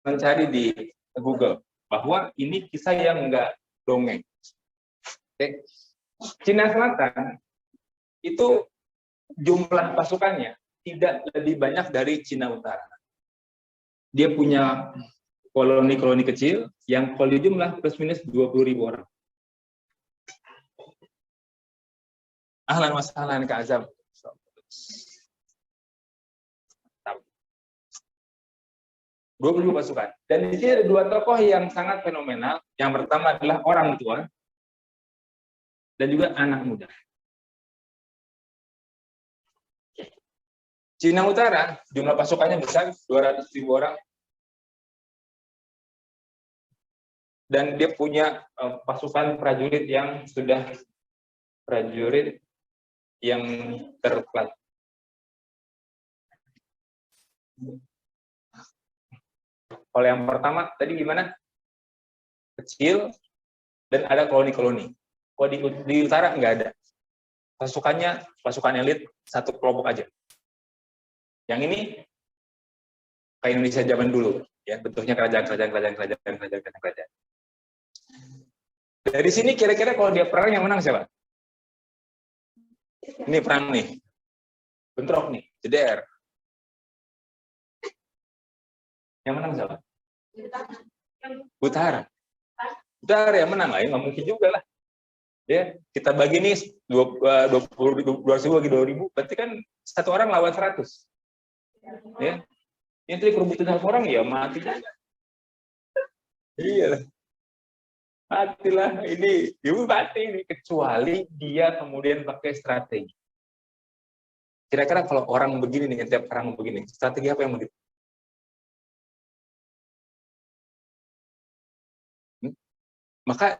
mencari di Google bahwa ini kisah yang enggak dongeng. Oke. Cina Selatan itu jumlah pasukannya tidak lebih banyak dari Cina Utara. Dia punya koloni-koloni kecil yang kalau jumlah plus minus 20.000 orang. Ahlan wa sahlan Kak Azam. 20.000 pasukan. Dan di sini ada dua tokoh yang sangat fenomenal. Yang pertama adalah orang tua dan juga anak muda. Cina Utara jumlah pasukannya besar, 200.000 orang. Dan dia punya pasukan prajurit yang sudah prajurit yang terplat. Kalau yang pertama tadi gimana? Kecil dan ada koloni-koloni. Kalau di utara nggak ada. Pasukannya pasukan elit satu kelompok aja. Yang ini kayak Indonesia zaman dulu, ya bentuknya kerajaan. Dari sini kira-kira kalau dia perang yang menang siapa? Ini perang nih, bentrok nih, jeder. Yang menang siapa? Utara. Utara yang menang lah, ya nggak mungkin juga lah. Ya, kita bagi nih 200.000 bagi 2.000, berarti kan satu orang lawan 100. Ya, itu kerubutan satu orang ya mati. Iya, matilah ini, ibu mati ini kecuali dia kemudian pakai strategi. Kira-kira kalau orang begini nih, tiap orang begini, strategi apa yang begitu? Maka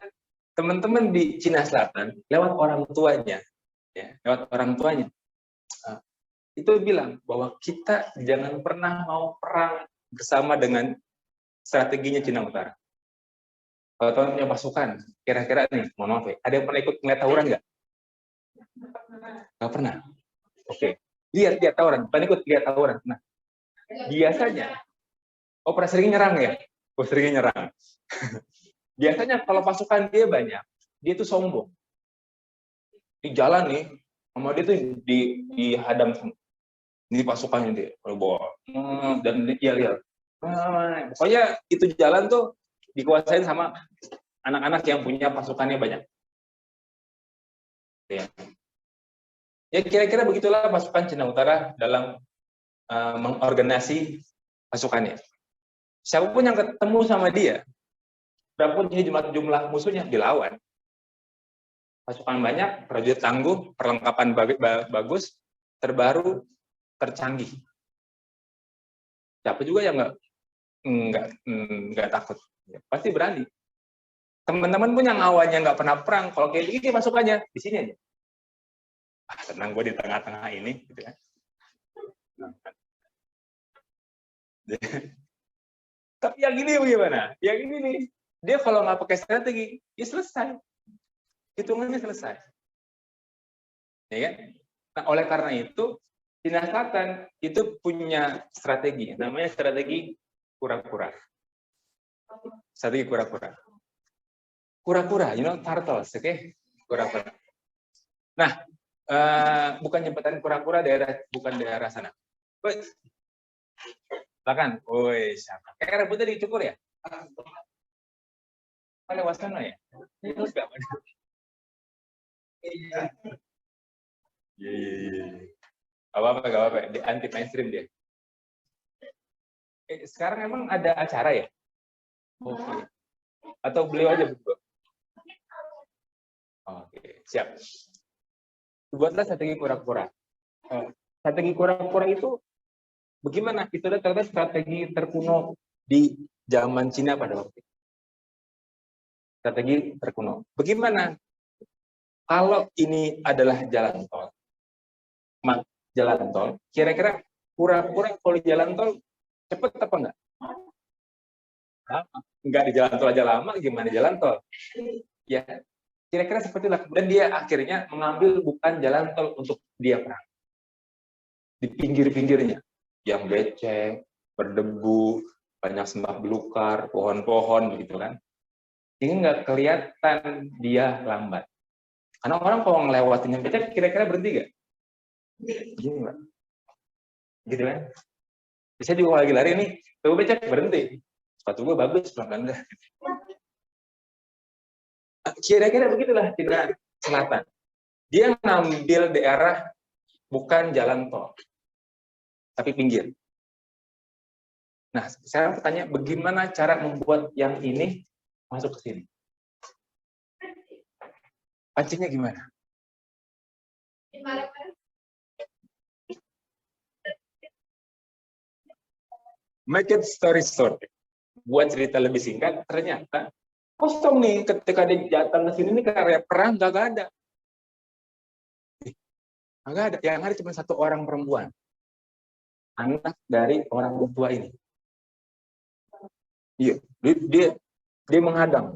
teman-teman di Cina Selatan lewat orang tuanya, ya, itu bilang bahwa kita jangan pernah mau perang bersama dengan strateginya Cina Utara. Kalau teman punya pasukan, kira-kira nih, mohon maaf ya, ada yang pernah ikut ngeliat tawuran nggak? Nggak pernah. Oke, lihat tawuran, pernah ikut lihat tawuran. Nah, biasanya, pernah sering nyerang ya? Sering nyerang. Biasanya kalau pasukan dia banyak, dia tuh sombong. Di jalan nih, sama dia tuh dihadang semua. Ini pasukannya dia, kalau bawa. Dan dia lihat. Pokoknya itu jalan tuh dikuasain sama anak-anak yang punya pasukannya banyak. Ya kira-kira begitulah pasukan Cina Utara dalam mengorganisasi pasukannya. Siapapun yang ketemu sama dia, berapapun jumlah musuhnya dilawan. Pasukan banyak, prajurit tangguh, perlengkapan bagus, terbaru, tercanggih. Siapa juga yang nggak takut, pasti berani. Teman-teman pun yang awalnya nggak pernah perang, kalau kayak gini pasukannya di sini aja. Tenang, gue di tengah-tengah ini, gitu kan. Tapi yang ini bagaimana? Yang ini nih, dia kalau nggak pakai strategi, ya selesai. Hitungannya selesai. Ya kan? Nah, oleh karena itu, Cina Selatan itu punya strategi, namanya strategi kura-kura. Strategi kura-kura. Kura-kura, turtles, oke? Kura-kura. Nah, bukan jembatan kura-kura bukan daerah sana. Woi, silakan. Woi, siapa? Kayak rambutnya dicukur ya? Lewat sana ya? Terus nggak ada. Iya. Apa-apa. Dia anti mainstream dia. Sekarang emang ada acara ya? Oke. Atau beliau aja berdua? Oke, siap. Buatlah strategi kura-kura. Strategi kura-kura itu bagaimana? Itu adalah strategi terkuno di zaman Cina pada waktu itu. Strategi terkuno. Bagaimana? Kalau ini adalah jalan tol, kira-kira kura-kura kalau di jalan tol cepat apa enggak? Enggak, di jalan tol aja lama, gimana jalan tol? Ya, kira-kira seperti itulah. Kemudian dia akhirnya mengambil bukan jalan tol untuk dia perang. Di pinggir-pinggirnya, yang becek, berdebu, banyak semak belukar, pohon-pohon begitu kan. Ini nggak kelihatan dia lambat. Karena orang kalau ngelewatin becak kira-kira berhenti nggak? Gini Pak. Gitu kan. Saya juga lagi lari nih, tuh becak berhenti. Sepatu gue bagus, pelan-pelan dah. Kira-kira begitulah Cina Selatan. Dia ngambil daerah bukan jalan tol, tapi pinggir. Nah, sekarang pertanyaan, bagaimana cara membuat yang ini masuk ke sini? Pancingnya gimana? Make it story short. Buat cerita lebih singkat, ternyata kosong nih ketika dia datang ke sini nih karya perang gak ada. Nggak ada. Yang ada cuma satu orang perempuan, anak dari orang tua ini. Iya, dia menghadang.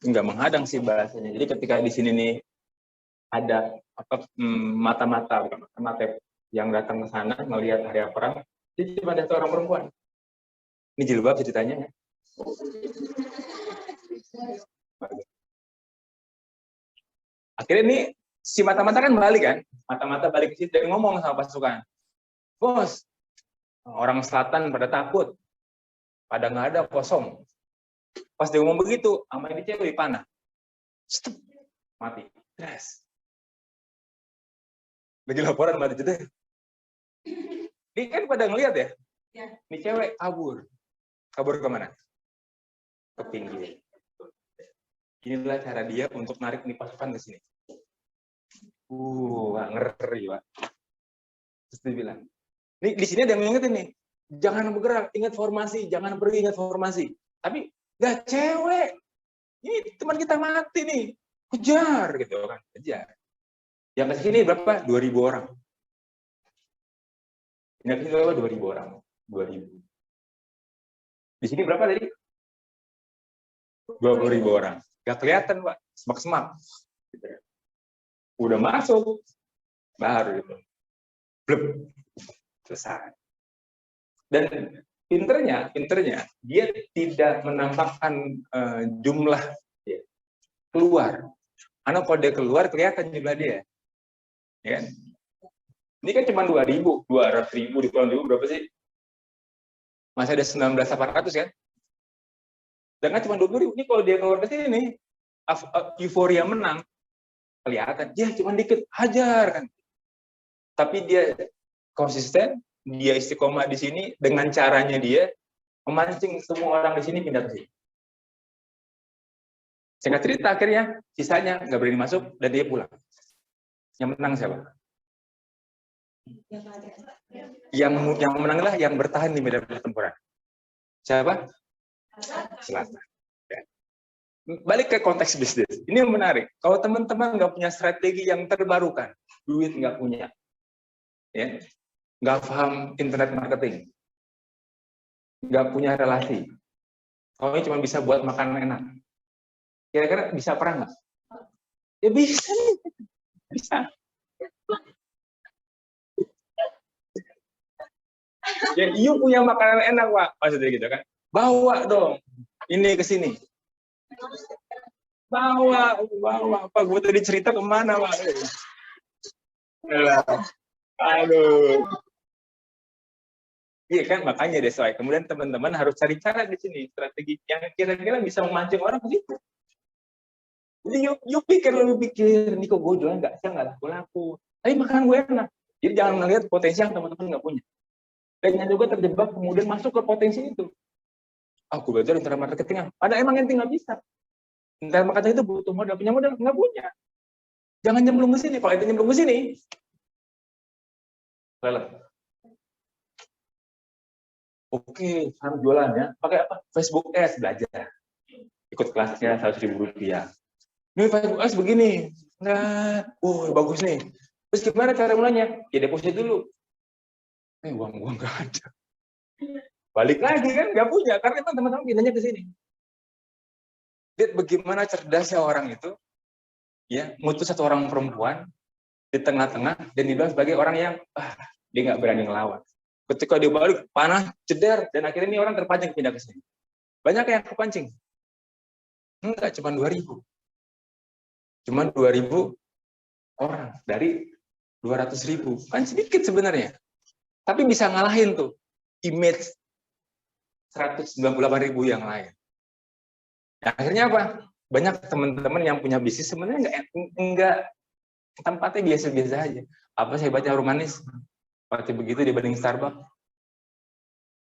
Enggak menghadang sih bahasanya. Jadi ketika di sini nih ada mata-mata yang datang ke sana melihat area perang, dia cuma ada satu orang perempuan. Ini jilbab ceritanya. Akhirnya ini si mata-mata kan balik kan, mata-mata balik ke situ dan ngomong sama pasukan, bos, orang selatan pada takut, pada nggak ada, kosong. Pas dia ngomong begitu, sama ini cewek panah, stop, mati, yes. Lagi laporan mati jeda. Ini kan pada ngelihat ya, ini cewek kabur kemana? Ke pinggir. Inilah cara dia untuk narik nih pasukan ke sini. Ngeri Pak. Terus dia bilang, nih di sini ada yang ngingetin nih, jangan bergerak, ingat formasi, jangan pergi, ingat formasi. Tapi nggak cewek, ini teman kita mati nih, kejar gitu kan, kejar. Yang ke sini berapa? 2.000 orang. Yang ke sini berapa? 2.000 orang. 2.000. Di sini berapa tadi? 20.000 orang. Gak kelihatan Pak, semak-semak. Udah masuk, baru gitu. Blep. Selesai. Dan pinternya dia tidak menampakkan jumlah ya, keluar. Karena kalau dia keluar kelihatan jumlah dia. Ya kan? Ini kan cuma 2.000, 200.000 di Pulau Ribu berapa sih? Masih ada 19.800 kan? Dan kan cuma 20.000. Ini kalau dia keluar ke sini nih, euforia menang, kelihatan. Ya cuma dikit, hajar kan. Tapi dia konsisten, dia istiqomah di sini dengan caranya dia memancing semua orang di sini pindah ke sini. Singkat cerita akhirnya sisanya nggak berani masuk dan dia pulang. Yang menang siapa? Yang menanglah yang bertahan di medan pertempuran. Siapa? Selatan. Balik ke konteks bisnis. Ini yang menarik. Kalau teman-teman nggak punya strategi yang terbarukan, duit nggak punya, ya, nggak paham internet marketing, nggak punya relasi, kalau ini cuma bisa buat makanan enak, kira-kira bisa perang nggak? Ya bisa, bisa. Ya, you punya makanan enak, Pak, maksudnya gitu kan? Bawa dong, ini ke sini. Bawa, Pak. Gue tadi cerita kemana, Pak? Aduh. Iya kan, makanya deh, soalnya. Kemudian teman-teman harus cari cara di sini, strategi yang kira-kira bisa memancing orang ke situ. Jadi you pikir, nih kok gue jualan nggak sih, nggak laku-laku. Tapi makanan gue enak. Jadi jangan melihat potensi yang teman-teman nggak punya. Dan yang juga terjebak kemudian masuk ke potensi itu. Aku belajar internet marketing. Ada emang ente nggak bisa. Internet marketing itu butuh modal, punya modal nggak punya. Jangan nyemplung ke sini. Kalau ente nyemplung ke sini, lelet. Oke, harus jualan ya. Pakai apa? Facebook Ads, belajar. Ikut kelasnya Rp100.000. Ini Facebook Ads begini. Nah, bagus nih. Terus gimana cara mulanya? Ya deposit dulu. Uang gua nggak ada. Balik lagi kan, nggak punya. Karena emang teman-teman pindahnya ke sini. Lihat bagaimana cerdasnya orang itu, ya, ngutus satu orang perempuan di tengah-tengah dan dibilang sebagai orang yang dia nggak berani ngelawan. Ketika dia balik, panas, ceder, dan akhirnya ini orang terpancing pindah ke sini. Banyak yang kepancing. Enggak, cuma 2.000. Cuma 2.000 orang dari 200.000. Kan sedikit sebenarnya. Tapi bisa ngalahin tuh image 198.000 yang lain. Nah, akhirnya apa? Banyak teman-teman yang punya bisnis sebenarnya enggak tempatnya biasa-biasa aja. Apa sih hebatnya Harum Manis? Seperti begitu dibanding Starbucks.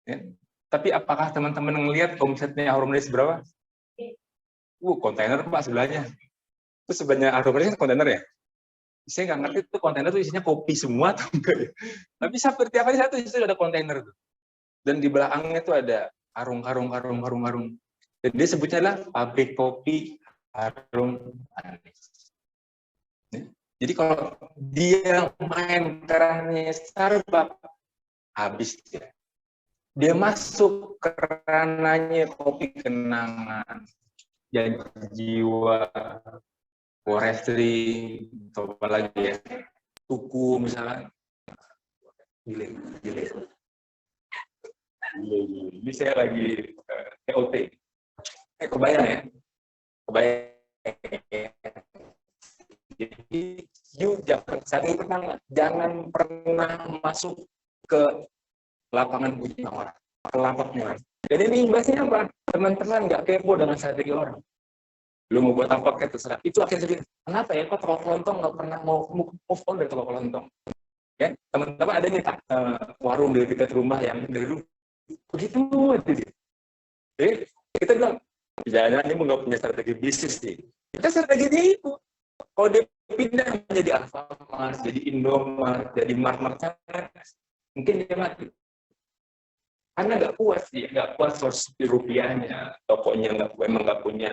Ya. Tapi apakah teman-teman ngelihat omsetnya Harum Manis berapa? Kontainer Pak sebelahnya. Itu sebenarnya Harum Manis kontainer ya? Saya nggak ngerti itu kontainer itu isinya kopi semua atau enggak ya. Tapi seperti apa satu itu ada kontainer tuh. Dan di belakangnya itu ada karung. Dan dia sebutnya adalah pabrik kopi Harum Manis. Ya. Jadi kalau dia main kerannya Starbucks, habis dia. Dia masuk kerananya kopi kenangan, janji jiwa, forestry, atau apa lagi ya, tuku misalnya. Gile. Ini saya lagi TOT. Kebayang ya? Kebayang. Jadi, jangan pernah masuk ke lapangan punya orang, ke lapaknya orang. Dan ini imbasnya apa? Teman-teman nggak kepo dengan strategi orang. Lu mau buat apa kayak terserah. Itu akhirnya jadi, kenapa ya kok toko kelontong nggak pernah mau move on dari toko kelontong? Ya, teman-teman ada nih warung di dekat rumah yang dari dulu begitu aja dia. Kita bilang, jangan ini nggak punya strategi bisnis nih. Kita strateginya itu. Kalau dia pindah menjadi Alfamart, jadi Indomart, jadi Mart, mungkin dia mati. Karena nggak puas source rupiahnya, tokonya memang nggak punya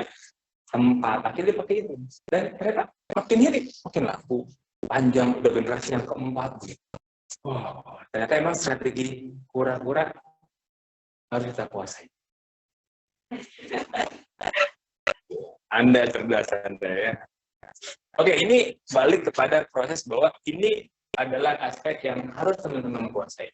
tempat. Akhirnya dia pakai itu. Dan ternyata makin ini makin laku. Panjang, udah generasi yang keempat. Ternyata emang strategi kura-kura harus kita kuasai. Anda cerdas Anda ya. Oke, ini balik kepada proses bahwa ini adalah aspek yang harus teman-teman kuasai.